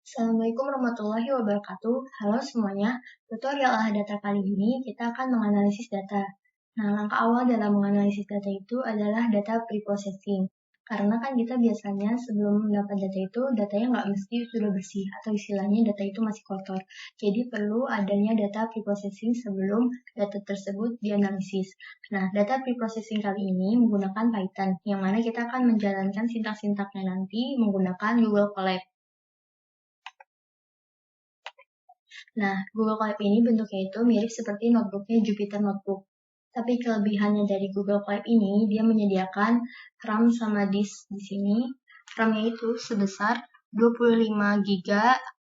Assalamualaikum warahmatullahi wabarakatuh. Halo semuanya, tutorial olah data kali ini kita akan menganalisis data. Nah, langkah awal dalam menganalisis data itu adalah data preprocessing. Karena kan kita biasanya sebelum mendapat data itu, datanya nggak mesti sudah bersih, atau istilahnya data itu masih kotor. Jadi perlu adanya data preprocessing sebelum data tersebut dianalisis. Nah, data preprocessing kali ini menggunakan Python, yang mana kita akan menjalankan sintak-sintaknya nanti menggunakan Google Colab. Nah, Google Colab ini bentuknya itu mirip seperti notebooknya Jupyter Notebook. Tapi kelebihannya dari Google Colab ini, dia menyediakan RAM sama disk di sini. RAM-nya itu sebesar 25 GB,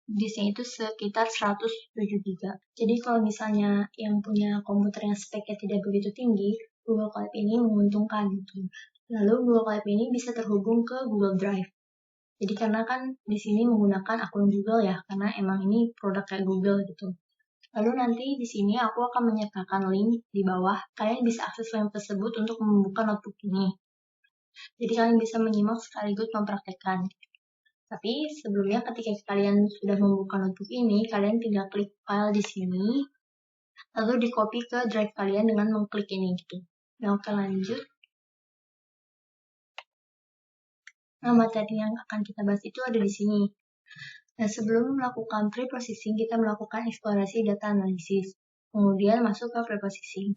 disknya itu sekitar 107 GB. Jadi kalau misalnya yang punya komputer yang speknya tidak begitu tinggi, Google Colab ini menguntungkan gitu. Lalu Google Colab ini bisa terhubung ke Google Drive. Jadi karena kan di sini menggunakan akun Google ya, karena emang ini produk kayak Google gitu. Lalu nanti di sini aku akan menyertakan link di bawah. Kalian bisa akses link tersebut untuk membuka notebook ini. Jadi kalian bisa menyimak sekaligus mempraktekkan. Tapi sebelumnya ketika kalian sudah membuka notebook ini, kalian tinggal klik file di sini, lalu di copy ke drive kalian dengan mengklik ini gitu. Nah, oke lanjut. Nah, materi yang akan kita bahas itu ada di sini. Nah, sebelum melakukan pre-processing, kita melakukan eksplorasi data analisis. Kemudian masuk ke pre-processing.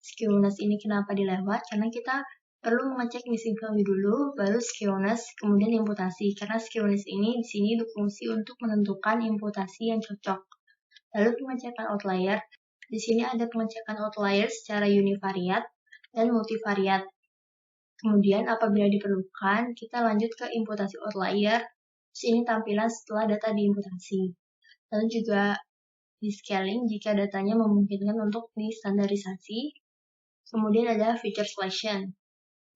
Skewness ini kenapa dilewat? Karena kita perlu mengecek missing value dulu, baru skewness, kemudian imputasi. Karena skewness ini di sini berfungsi untuk menentukan imputasi yang cocok. Lalu pengecekan outlier. Di sini ada pengecekan outlier secara univariat dan multivariat. Kemudian apabila diperlukan, kita lanjut ke imputasi outlier. Sini tampilan setelah data diimputasi. Lalu juga di scaling jika datanya memungkinkan untuk distandarisasi. Kemudian ada feature selection.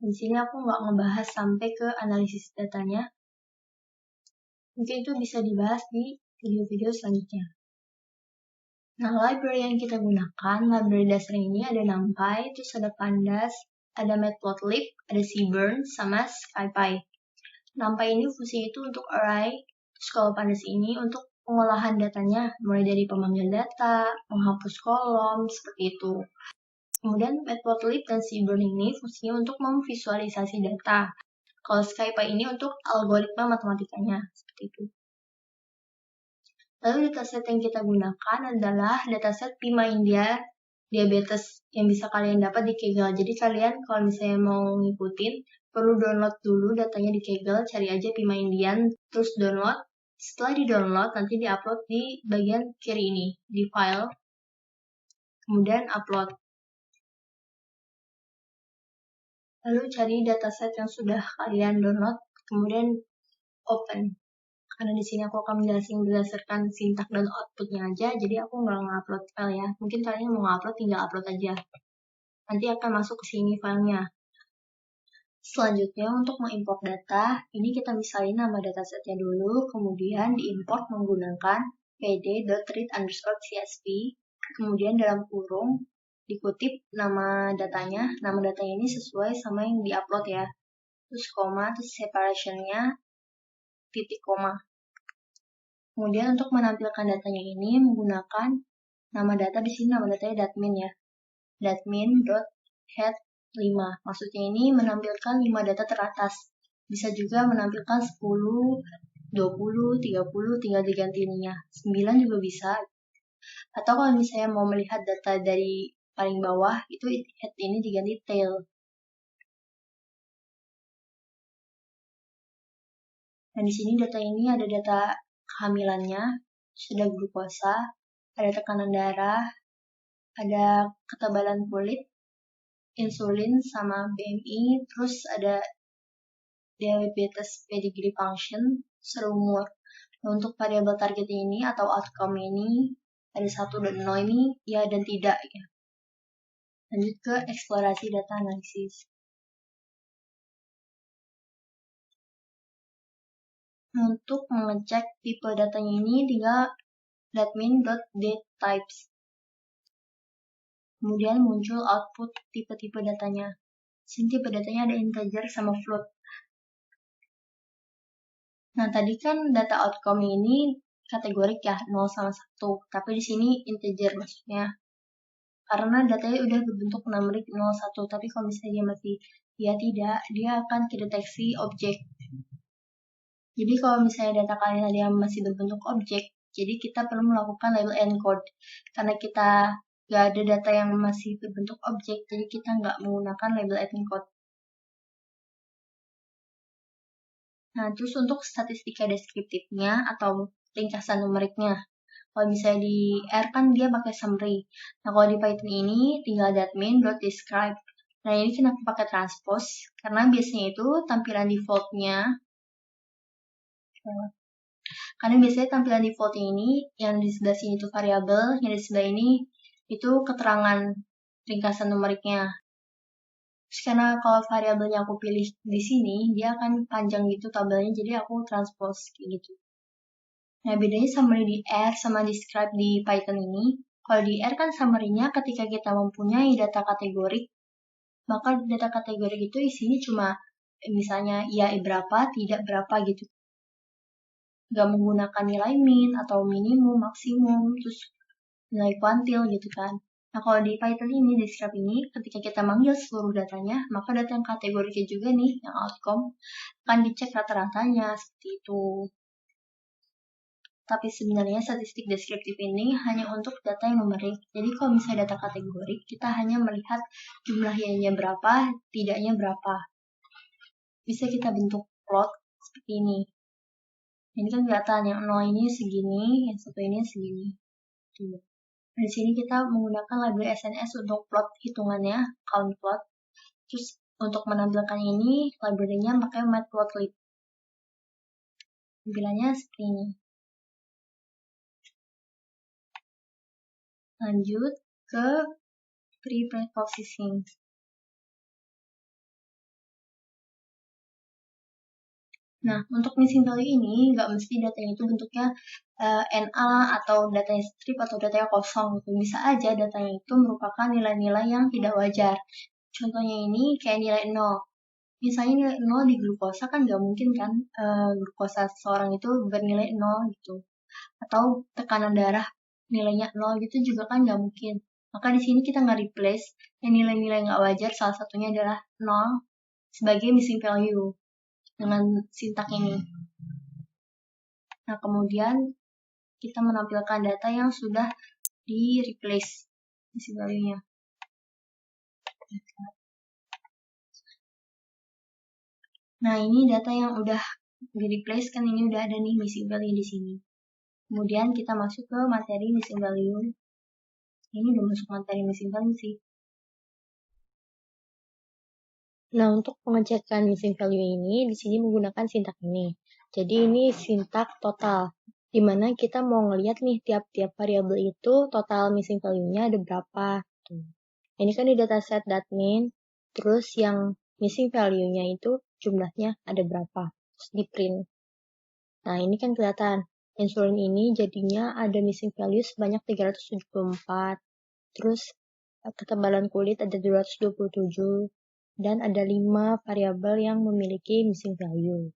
Di sini aku nggak ngebahas sampai ke analisis datanya. Mungkin itu bisa dibahas di video-video selanjutnya. Nah, library yang kita gunakan, library dasar ini ada NumPy, terus ada Pandas, ada Matplotlib, ada Seaborn, sama SciPy. NumPy ini fungsinya itu untuk array, terus kalau Pandas ini untuk pengolahan datanya, mulai dari pemanggil data, menghapus kolom, seperti itu. Kemudian Matplotlib dan Seaborn ini fungsinya untuk memvisualisasi data. Kalau SciPy ini untuk algoritma matematikanya, seperti itu. Lalu dataset yang kita gunakan adalah dataset Pima India Diabetes yang bisa kalian dapat di Kaggle. Jadi kalian kalau misalnya mau ngikutin, perlu download dulu datanya di Kaggle, cari aja Pima Indian, terus download. Setelah di-download, nanti di-upload di bagian kiri ini, di file, kemudian upload. Lalu cari dataset yang sudah kalian download, kemudian open. Karena di sini aku akan menjelaskan berdasarkan sintak dan outputnya aja, jadi aku nggak nge-upload file ya. Mungkin kalian mau nge-upload, tinggal upload aja. Nanti akan masuk ke sini filenya. Selanjutnya untuk mengimport data, ini kita misalin nama datasetnya dulu, kemudian diimport menggunakan pd.read_csv, kemudian dalam kurung dikutip nama datanya ini sesuai sama yang diupload ya. Terus koma, terus separationnya titik koma. Kemudian untuk menampilkan datanya ini menggunakan nama data di sini, nama datanya datmin ya. Datmin.head5. Maksudnya ini menampilkan 5 data teratas. Bisa juga menampilkan 10, 20, 30, tinggal diganti ininya. 9 juga bisa. Atau kalau misalnya mau melihat data dari paling bawah, itu head ini diganti tail. Nah, di sini data ini ada data kehamilannya, sudah glukosa, ada tekanan darah, ada ketebalan kulit, insulin sama BMI, terus ada diabetes pedigree function, serumur. Nah, untuk variabel target ini atau outcome ini ada 1 dan 0 ini ya dan tidak ya. Lanjut ke eksplorasi data analisis. Untuk mengecek tipe datanya ini tinggal datmin.datetypes. Kemudian muncul output tipe-tipe datanya. Sini tipe datanya ada integer sama float. Nah, tadi kan data outcome ini kategorik ya, 0 sama 1. Tapi di sini integer maksudnya. Karena datanya udah berbentuk numerik 0, 1. Tapi kalau misalnya dia tidak, dia akan kedeteksi objek. Jadi kalau misalnya data kalian ada yang masih berbentuk objek, jadi kita perlu melakukan label encode. Karena kita nggak ada data yang masih berbentuk objek, jadi kita nggak menggunakan label encode. Nah, terus untuk statistika deskriptifnya atau ringkasan numeriknya. Kalau misalnya di R kan dia pakai summary. Nah, kalau di Python ini tinggal .main.describe. Nah, ini kenapa pakai transpose? Karena biasanya itu tampilan defaultnya. Karena biasanya tampilan defaultnya ini, yang di sebelah sini itu variabel, yang di sebelah ini itu keterangan ringkasan numeriknya. Terus karena kalau variabelnya aku pilih di sini, dia akan panjang gitu tabelnya, jadi aku transpose kayak gitu. Nah, bedanya summary di R sama describe di Python ini, kalau di R kan summary-nya ketika kita mempunyai data kategorik, maka data kategorik itu isinya cuma misalnya ya berapa, tidak berapa gitu. Nggak menggunakan nilai min atau minimum, maksimum, terus nilai kuantil gitu kan. Nah, kalau di Python ini, describe ini, ketika kita manggil seluruh datanya, maka data yang kategoriknya juga nih, yang outcome, akan dicek rata-ratanya, seperti itu. Tapi sebenarnya statistik deskriptif ini hanya untuk data yang numerik. Jadi kalau misalnya data kategorik, kita hanya melihat jumlahnya berapa, tidaknya berapa. Bisa kita bentuk plot seperti ini. Ini kan kelihatan yang 0 ini segini, yang 1 ini segini. Tuh. Di sini kita menggunakan library SNS untuk plot hitungannya, count plot. Terus untuk menampilkan ini, library-nya pakai matplotlib. Tampilannya seperti ini. Lanjut ke pre-processing. Nah, untuk missing value ini, nggak mesti datanya itu bentuknya NA atau datanya strip atau datanya kosong. Gitu. Bisa aja datanya itu merupakan nilai-nilai yang tidak wajar. Contohnya ini kayak nilai 0. Misalnya nilai 0 di glukosa kan nggak mungkin kan glukosa seseorang itu bernilai 0 gitu. Atau tekanan darah nilainya 0 gitu juga kan nggak mungkin. Maka di sini kita nggak replace yang nilai-nilai nggak wajar, salah satunya adalah 0 sebagai missing value dengan sintak ini. Nah, kemudian kita menampilkan data yang sudah di-replace missing value-nya. Nah, ini data yang udah di-replace kan ini udah ada nih missing value di sini. Kemudian kita masuk ke materi missing value. Ini udah masuk materi missing value sih. Nah, untuk pengecekan missing value ini, di sini menggunakan sintak ini. Jadi ini sintak total, di mana kita mau ngeliat nih tiap-tiap variabel itu total missing value-nya ada berapa. Tuh. Ini kan di dataset .min, terus yang missing value-nya itu jumlahnya ada berapa. Terus di print. Nah, ini kan kelihatan. Insulin ini jadinya ada missing value sebanyak 374. Terus ketebalan kulit ada 227. Dan ada 5 variabel yang memiliki missing value.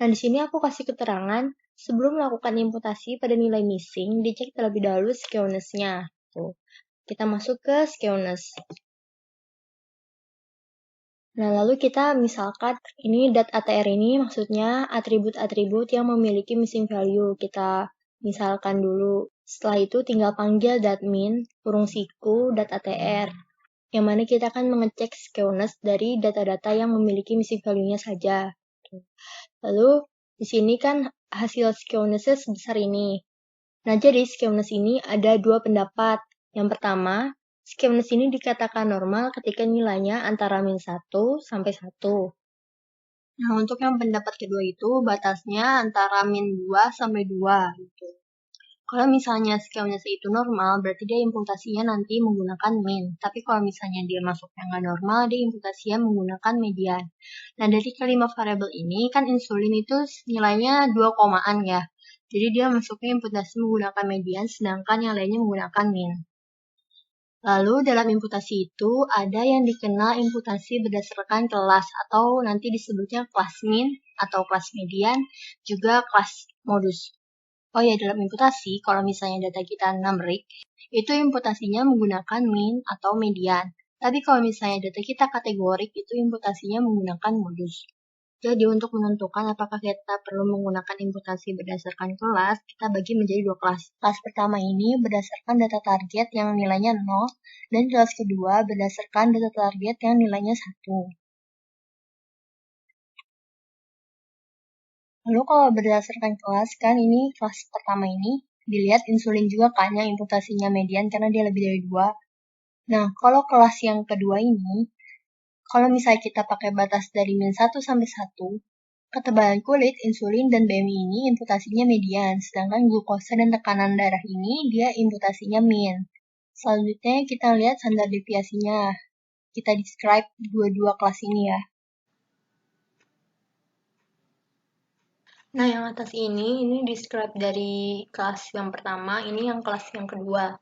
Nah, di sini aku kasih keterangan, sebelum melakukan imputasi pada nilai missing, dicek terlebih dahulu skewness-nya. Tuh. Kita masuk ke skewness. Nah, lalu kita misalkan, ini .atr ini maksudnya atribut-atribut yang memiliki missing value. Kita misalkan dulu. Setelah itu tinggal panggil .min, kurung siku, .atr. Yang mana kita akan mengecek skewness dari data-data yang memiliki missing value-nya saja. Lalu, di sini kan hasil skewness-nya sebesar ini. Nah, jadi skewness ini ada dua pendapat. Yang pertama, skewness ini dikatakan normal ketika nilainya antara min 1 sampai 1. Nah, untuk yang pendapat kedua itu batasnya antara min 2 sampai 2 gitu. Kalau misalnya skewness itu normal, berarti dia imputasinya nanti menggunakan min. Tapi kalau misalnya dia masuknya nggak normal, dia imputasinya menggunakan median. Nah, dari kelima variabel ini, kan insulin itu nilainya 2 komaan ya. Jadi dia masuknya imputasi menggunakan median, sedangkan yang lainnya menggunakan min. Lalu dalam imputasi itu ada yang dikenal imputasi berdasarkan kelas atau nanti disebutnya kelas min atau kelas median, juga kelas modus. Oh ya, dalam imputasi kalau misalnya data kita numerik, itu imputasinya menggunakan min atau median. Tapi kalau misalnya data kita kategorik, itu imputasinya menggunakan modus. Jadi untuk menentukan apakah kita perlu menggunakan imputasi berdasarkan kelas, kita bagi menjadi 2 kelas. Kelas pertama ini berdasarkan data target yang nilainya 0, dan kelas kedua berdasarkan data target yang nilainya 1. Lalu kalau berdasarkan kelas, kan ini kelas pertama ini, dilihat insulin juga kan yang imputasinya median karena dia lebih dari 2. Nah, kalau kelas yang kedua ini, kalau misalnya kita pakai batas dari min 1 sampai 1, ketebalan kulit, insulin, dan BMI ini imputasinya median, sedangkan glukosa dan tekanan darah ini dia imputasinya min. Selanjutnya kita lihat standar deviasinya. Kita describe dua-dua kelas ini ya. Nah, yang atas ini describe dari kelas yang pertama, ini yang kelas yang kedua.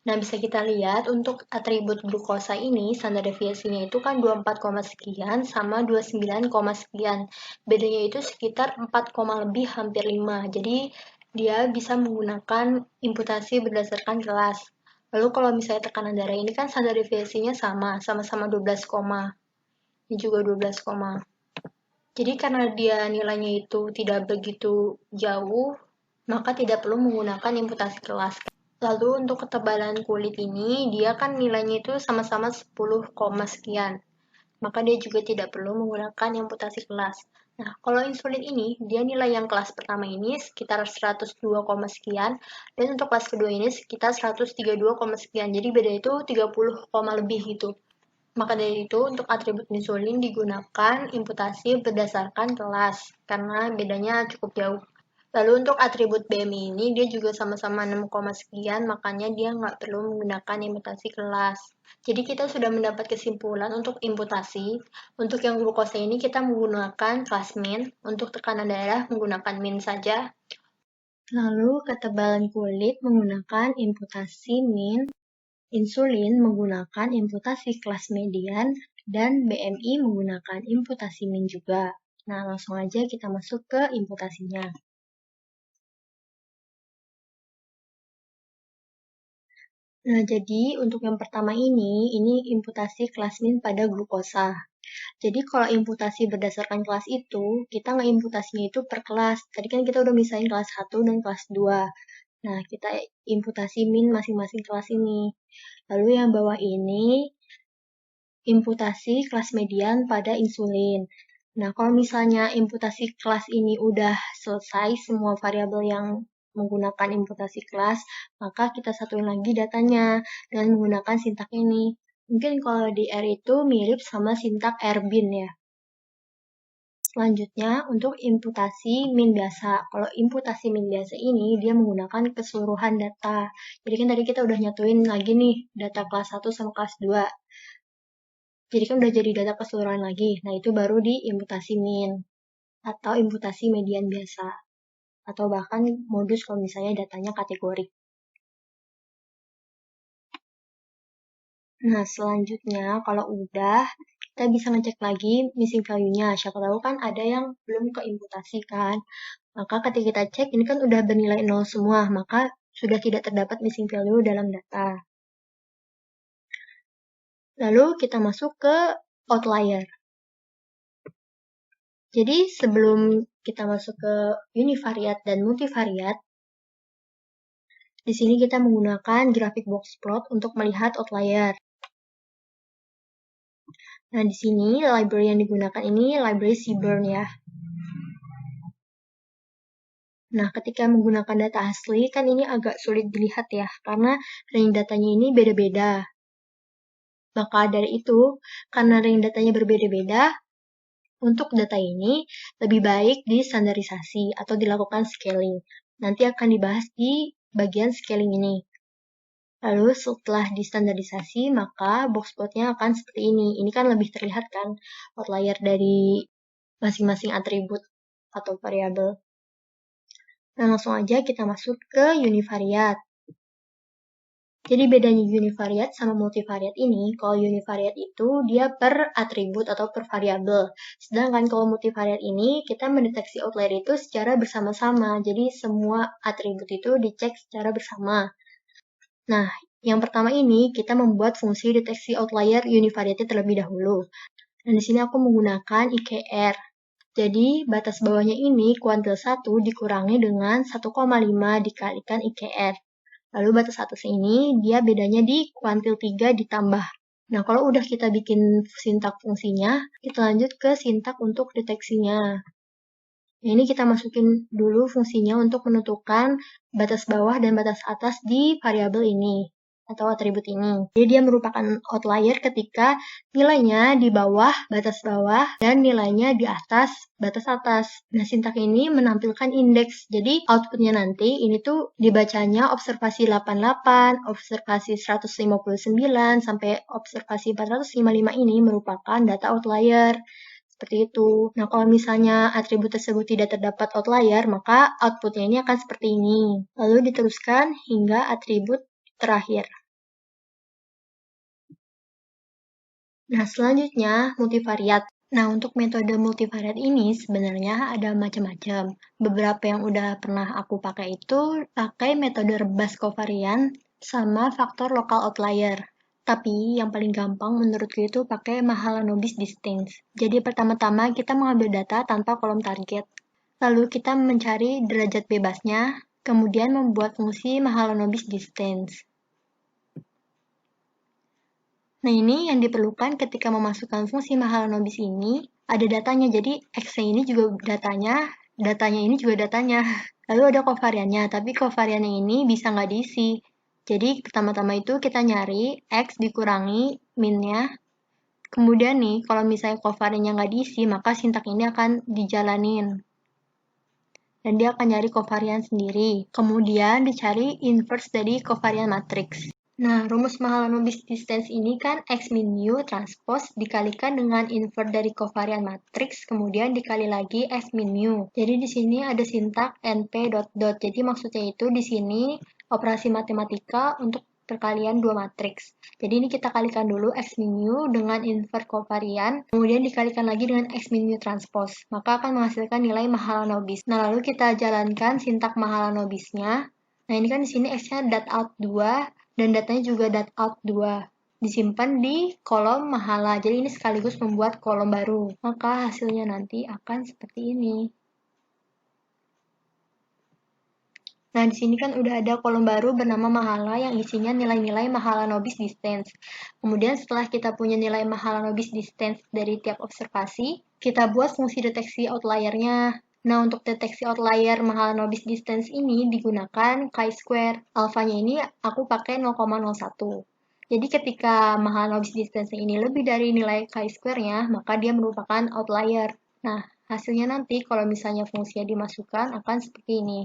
Nah, bisa kita lihat untuk atribut glukosa ini, standar deviasinya itu kan 24, sekian sama 29, sekian. Bedanya itu sekitar 4, lebih, hampir 5. Jadi, dia bisa menggunakan imputasi berdasarkan kelas. Lalu kalau misalnya tekanan darah ini kan standar deviasinya sama-sama 12, ini juga 12, Jadi karena dia nilainya itu tidak begitu jauh, maka tidak perlu menggunakan imputasi kelas. Lalu untuk ketebalan kulit ini, dia kan nilainya itu sama-sama 10, sekian. Maka dia juga tidak perlu menggunakan imputasi kelas. Nah, kalau insulin ini, dia nilai yang kelas pertama ini sekitar 102, sekian, dan untuk kelas kedua ini sekitar 132, sekian. Jadi beda itu 30, lebih gitu. Maka dari itu, untuk atribut insulin digunakan imputasi berdasarkan kelas, karena bedanya cukup jauh. Lalu untuk atribut BMI ini, dia juga sama-sama 6, sekian, makanya dia nggak perlu menggunakan imputasi kelas. Jadi kita sudah mendapat kesimpulan untuk imputasi. Untuk yang glukosa ini kita menggunakan kelas min, untuk tekanan darah menggunakan min saja. Lalu ketebalan kulit menggunakan imputasi min, insulin menggunakan imputasi kelas median, dan BMI menggunakan imputasi min juga. Nah, langsung aja kita masuk ke imputasinya. Nah, jadi untuk yang pertama ini imputasi kelas min pada glukosa. Jadi kalau imputasi berdasarkan kelas itu, kita nggak imputasinya itu per kelas. Tadi kan kita udah misahin kelas 1 dan kelas 2. Nah, kita imputasi min masing-masing kelas ini. Lalu yang bawah ini, imputasi kelas median pada insulin. Nah, kalau misalnya imputasi kelas ini udah selesai semua variabel yang menggunakan imputasi kelas, maka kita satuin lagi datanya dengan menggunakan sintak ini. Mungkin kalau di R itu mirip sama sintak RBIN ya. Selanjutnya, untuk imputasi min biasa. Kalau imputasi min biasa ini, dia menggunakan keseluruhan data. Jadi kan tadi kita udah nyatuin lagi nih, data kelas 1 sama kelas 2. Jadi kan udah jadi data keseluruhan lagi. Nah, itu baru di imputasi min atau imputasi median biasa. Atau bahkan modus kalau misalnya datanya kategorik. Nah, selanjutnya kalau udah, kita bisa ngecek lagi missing value-nya. Siapa tahu kan ada yang belum keimputasi kan. Maka ketika kita cek, ini kan udah bernilai 0 semua, maka sudah tidak terdapat missing value dalam data. Lalu kita masuk ke outlier. Jadi sebelum kita masuk ke univariat dan multivariat, di sini kita menggunakan grafik box plot untuk melihat outlier. Nah, di sini library yang digunakan ini library Seaborn ya. Nah, ketika menggunakan data asli, kan ini agak sulit dilihat ya, karena range datanya ini beda-beda. Maka dari itu, karena range datanya berbeda-beda, untuk data ini lebih baik distandarisasi atau dilakukan scaling. Nanti akan dibahas di bagian scaling ini. Lalu setelah distandarisasi, maka box plotnya akan seperti ini. Ini kan lebih terlihat kan outlier dari masing-masing atribut atau variabel. Nah, langsung aja kita masuk ke univariat. Jadi bedanya univariate sama multivariate ini, kalau univariate itu dia per atribut atau per variabel. Sedangkan kalau multivariate ini, kita mendeteksi outlier itu secara bersama-sama. Jadi semua atribut itu dicek secara bersama. Nah, yang pertama ini kita membuat fungsi deteksi outlier univariate terlebih dahulu. Dan di sini aku menggunakan IKR. Jadi, batas bawahnya ini kuantil 1 dikurangi dengan 1,5 dikalikan IKR. Lalu batas atas ini, dia bedanya di kuantil 3 ditambah. Nah, kalau udah kita bikin sintak fungsinya, kita lanjut ke sintak untuk deteksinya. Nah, ini kita masukin dulu fungsinya untuk menentukan batas bawah dan batas atas di variabel ini atau atribut ini. Jadi dia merupakan outlier ketika nilainya di bawah batas bawah dan nilainya di atas batas atas. Nah, sintak ini menampilkan indeks. Jadi outputnya nanti ini tuh dibacanya observasi 88, observasi 159, sampai observasi 455 ini merupakan data outlier. Seperti itu. Nah, kalau misalnya atribut tersebut tidak terdapat outlier, maka outputnya ini akan seperti ini. Lalu diteruskan hingga atribut terakhir. Nah, selanjutnya multivariate. Nah, untuk metode multivariate ini sebenarnya ada macam-macam. Beberapa yang udah pernah aku pakai itu pakai metode rebus kovarian sama faktor lokal outlier. Tapi yang paling gampang menurutku itu pakai Mahalanobis distance. Jadi pertama-tama kita mengambil data tanpa kolom target. Lalu kita mencari derajat bebasnya, kemudian membuat fungsi Mahalanobis distance. Nah, ini yang diperlukan ketika memasukkan fungsi Mahalanobis ini, ada datanya. Jadi, X ini juga datanya ini juga datanya. Lalu ada kovariannya, tapi kovariannya ini bisa nggak diisi. Jadi, pertama-tama itu kita nyari X dikurangi min-nya. Kemudian nih, kalau misalnya kovariannya nggak diisi, maka sintak ini akan dijalanin. Dan dia akan nyari kovarian sendiri. Kemudian dicari inverse dari kovarian matriks. Nah, rumus Mahalanobis distance ini kan X min mu transpose dikalikan dengan invert dari kovarian matriks, kemudian dikali lagi X min mu. Jadi di sini ada sintak NP dot dot. Jadi maksudnya itu di sini operasi matematika untuk perkalian dua matriks. Jadi ini kita kalikan dulu X min mu dengan invert kovarian, kemudian dikalikan lagi dengan X min mu transpose. Maka akan menghasilkan nilai Mahalanobis. Nah, lalu kita jalankan sintak Mahalanobisnya. Nah, ini kan di sini X-nya dat out 2, dan datanya juga dat out 2. Disimpan di kolom mahala. Jadi ini sekaligus membuat kolom baru. Maka hasilnya nanti akan seperti ini. Nah, di sini kan udah ada kolom baru bernama mahala yang isinya nilai-nilai Mahalanobis distance. Kemudian setelah kita punya nilai Mahalanobis distance dari tiap observasi, kita buat fungsi deteksi outlier-nya. Nah, untuk deteksi outlier Mahalanobis distance ini digunakan chi-square. Alfanya ini aku pakai 0,01. Jadi ketika Mahalanobis distance ini lebih dari nilai chi-square-nya, maka dia merupakan outlier. Nah, hasilnya nanti kalau misalnya fungsinya dimasukkan akan seperti ini.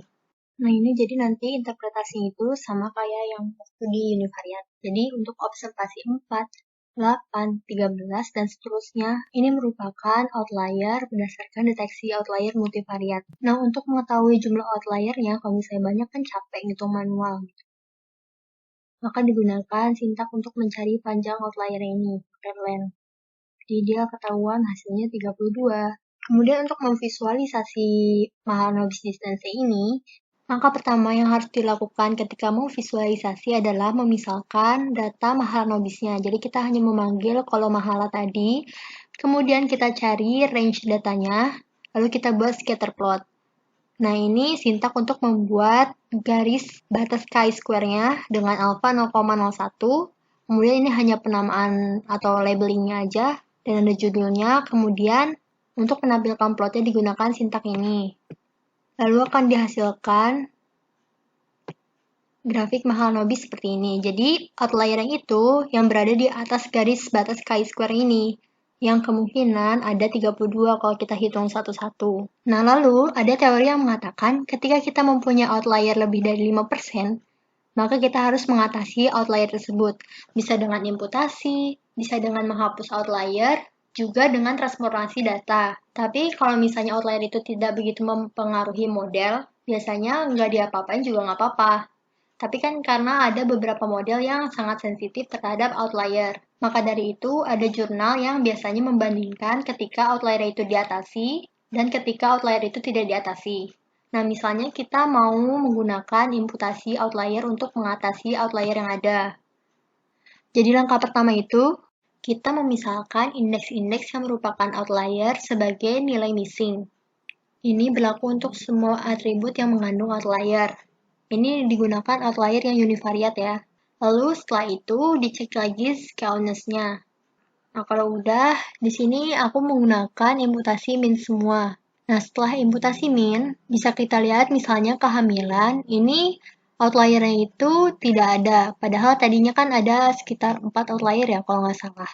Nah, ini jadi nanti interpretasi itu sama kayak yang waktu di univariate. Jadi untuk observasi 4, 8, 13, dan seterusnya, ini merupakan outlier berdasarkan deteksi outlier multivariate. Nah, untuk mengetahui jumlah outliernya, kalau misalnya banyak kan capek ngitung manual. Maka digunakan sintak untuk mencari panjang outlier ini, len. Jadi dia ketahuan hasilnya 32. Kemudian untuk memvisualisasi Mahalanobis distance ini, maka pertama yang harus dilakukan ketika mau visualisasi adalah memisalkan data Mahalanobisnya. Jadi kita hanya memanggil kolom mahala tadi, kemudian kita cari range datanya, lalu kita buat scatter plot. Nah, ini sintak untuk membuat garis batas chi-square-nya dengan alpha 0,01. Kemudian ini hanya penamaan atau labelingnya aja, dan ada judulnya. Kemudian untuk menampilkan plotnya digunakan sintak ini. Lalu akan dihasilkan grafik Mahalanobis seperti ini. Jadi, outlier yang itu yang berada di atas garis batas chi-square ini, yang kemungkinan ada 32 kalau kita hitung satu-satu. Nah, lalu ada teori yang mengatakan ketika kita mempunyai outlier lebih dari 5%, maka kita harus mengatasi outlier tersebut. Bisa dengan imputasi, bisa dengan menghapus outlier, juga dengan transformasi data. Tapi kalau misalnya outlier itu tidak begitu mempengaruhi model, biasanya nggak diapa-apain juga nggak apa-apa. Tapi kan karena ada beberapa model yang sangat sensitif terhadap outlier. Maka dari itu, ada jurnal yang biasanya membandingkan ketika outlier itu diatasi dan ketika outlier itu tidak diatasi. Nah, misalnya kita mau menggunakan imputasi outlier untuk mengatasi outlier yang ada. Jadi langkah pertama itu, kita memisahkan indeks-indeks yang merupakan outlier sebagai nilai missing. Ini berlaku untuk semua atribut yang mengandung outlier. Ini digunakan outlier yang univariate ya. Lalu setelah itu dicek lagi skewness-nya. Nah, kalau udah, di sini aku menggunakan imputasi min semua. Nah, setelah imputasi min, bisa kita lihat misalnya kehamilan, ini outlier-nya itu tidak ada. Padahal tadinya kan ada sekitar 4 outlier ya, kalau nggak salah.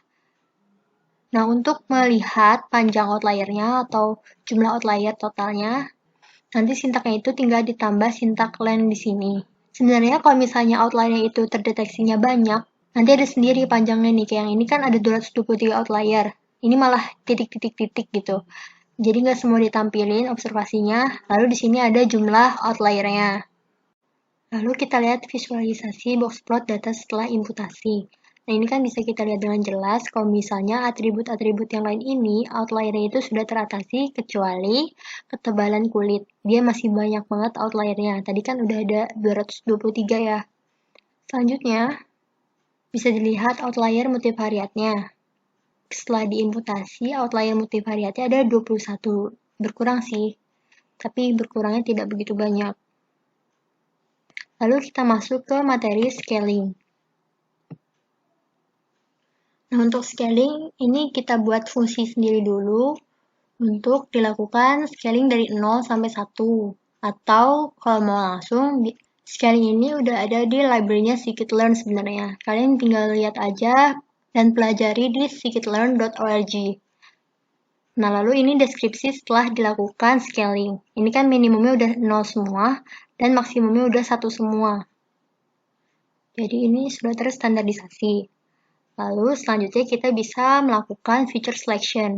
Nah, untuk melihat panjang outlier-nya atau jumlah outlier totalnya, nanti sintaknya itu tinggal ditambah sintak len di sini. Sebenarnya kalau misalnya outlier itu terdeteksinya banyak, nanti ada sendiri panjangnya nih. Kayak yang ini kan ada 223 outlier. Ini malah titik-titik-titik gitu. Jadi nggak semua ditampilin observasinya. Lalu di sini ada jumlah outliernya. Lalu kita lihat visualisasi box plot data setelah imputasi. Nah, ini kan bisa kita lihat dengan jelas kalau misalnya atribut-atribut yang lain ini, outliernya itu sudah teratasi kecuali ketebalan kulit. Dia masih banyak banget outliernya. Tadi kan udah ada 223 ya. Selanjutnya, bisa dilihat outlier multivariatnya. Setelah diimputasi, outlier multivariatnya ada 21. Berkurang sih, tapi berkurangnya tidak begitu banyak. Lalu kita masuk ke materi scaling. Nah, untuk scaling, ini kita buat fungsi sendiri dulu untuk dilakukan scaling dari 0 sampai 1. Atau kalau mau langsung, scaling ini udah ada di library-nya scikit-learn sebenarnya. Kalian tinggal lihat aja dan pelajari di scikit-learn.org. Nah, lalu ini deskripsi setelah dilakukan scaling. Ini kan minimumnya udah 0 semua, dan maksimumnya udah 1 semua. Jadi ini sudah terstandarisasi. Lalu selanjutnya kita bisa melakukan feature selection.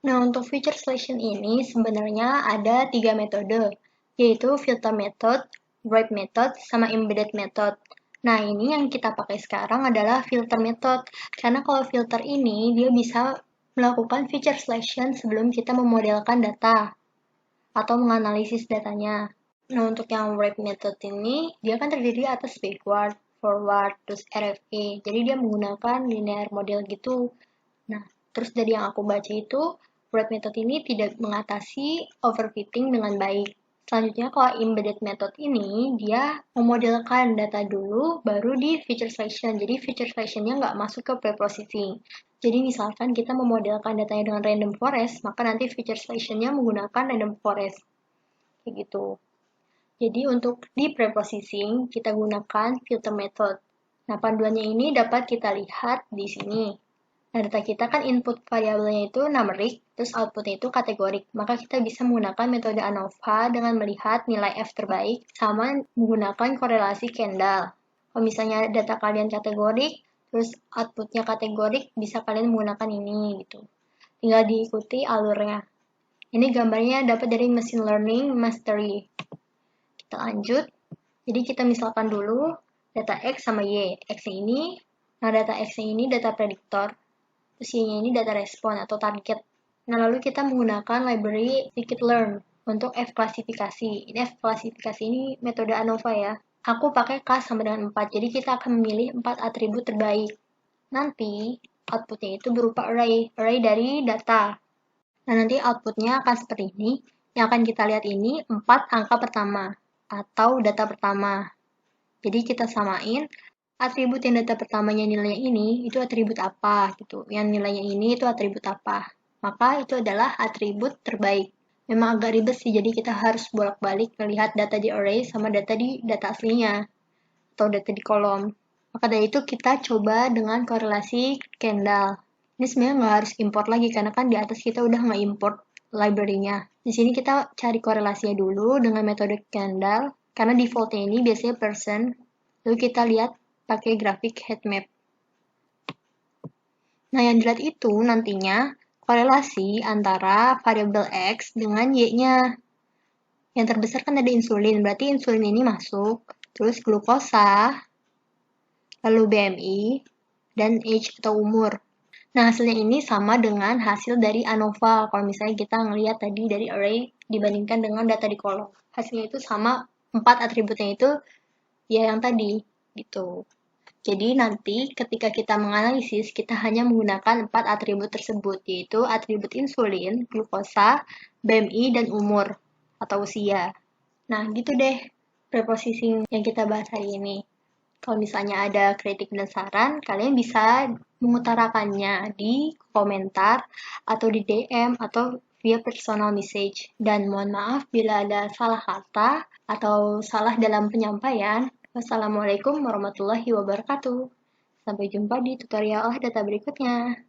Nah, untuk feature selection ini sebenarnya ada 3 metode, yaitu filter method, wrap method, sama embedded method. Nah, ini yang kita pakai sekarang adalah filter method, karena kalau filter ini dia bisa melakukan feature selection sebelum kita memodelkan data atau menganalisis datanya. Nah, untuk yang wrap method ini, dia kan terdiri atas backward, forward, terus RFA. Jadi dia menggunakan linear model gitu. Nah, terus dari yang aku baca itu, wrap method ini tidak mengatasi overfitting dengan baik. Selanjutnya, kalau embedded method ini, dia memodelkan data dulu, baru di feature selection. Jadi feature selectionnya nggak masuk ke preprocessing. Jadi misalkan kita memodelkan datanya dengan random forest, maka nanti feature selectionnya menggunakan random forest. Kayak gitu. Jadi untuk di preprocessing, kita gunakan filter method. Nah, panduannya ini dapat kita lihat di sini. Nah, data kita kan input variabelnya itu numeric, terus outputnya itu kategorik. Maka kita bisa menggunakan metode ANOVA dengan melihat nilai F terbaik sama menggunakan korelasi Kendall. Kalau misalnya data kalian kategorik, terus outputnya kategorik, bisa kalian menggunakan ini gitu. Tinggal diikuti alurnya. Ini gambarnya dapat dari Machine Learning Mastery. Kita lanjut. Jadi kita misalkan dulu data X sama Y. X ini, nah data X ini data prediktor. Terus Y-nya ini data respon atau target. Nah, lalu kita menggunakan library scikit-learn untuk F klasifikasi. Ini F klasifikasi ini metode ANOVA ya. Aku pakai K sama dengan 4, jadi kita akan memilih 4 atribut terbaik. Nanti outputnya itu berupa array dari data. Nah, nanti outputnya akan seperti ini. Yang akan kita lihat ini 4 angka pertama atau data pertama. Jadi kita samain atribut yang data pertamanya nilainya ini itu atribut apa gitu. Yang nilainya ini itu atribut apa. Maka itu adalah atribut terbaik. Memang agak ribet sih, jadi kita harus bolak-balik melihat data di array sama data di data aslinya atau data di kolom. Maka dari itu kita coba dengan korelasi Kendall. Ini sebenarnya nggak harus import lagi karena kan di atas kita udah nggak import library-nya. Di sini kita cari korelasinya dulu dengan metode Kendall, karena defaultnya ini biasanya person. Lalu kita lihat pakai grafik heat map. Nah, yang dilihat itu nantinya korelasi antara variabel X dengan Y-nya. Yang terbesar kan ada insulin, berarti insulin ini masuk, terus glukosa, lalu BMI, dan age atau umur. Nah, hasilnya ini sama dengan hasil dari ANOVA. Kalau misalnya kita ngelihat tadi dari array dibandingkan dengan data di kolom. Hasilnya itu sama, 4 atributnya itu ya yang tadi, gitu. Jadi nanti ketika kita menganalisis, kita hanya menggunakan 4 atribut tersebut, yaitu atribut insulin, glukosa, BMI, dan umur atau usia. Nah, gitu deh preposition yang kita bahas hari ini. Kalau misalnya ada kritik dan saran, kalian bisa mengutarakannya di komentar atau di DM atau via personal message. Dan mohon maaf bila ada salah kata atau salah dalam penyampaian. Wassalamualaikum warahmatullahi wabarakatuh. Sampai jumpa di tutorial data berikutnya.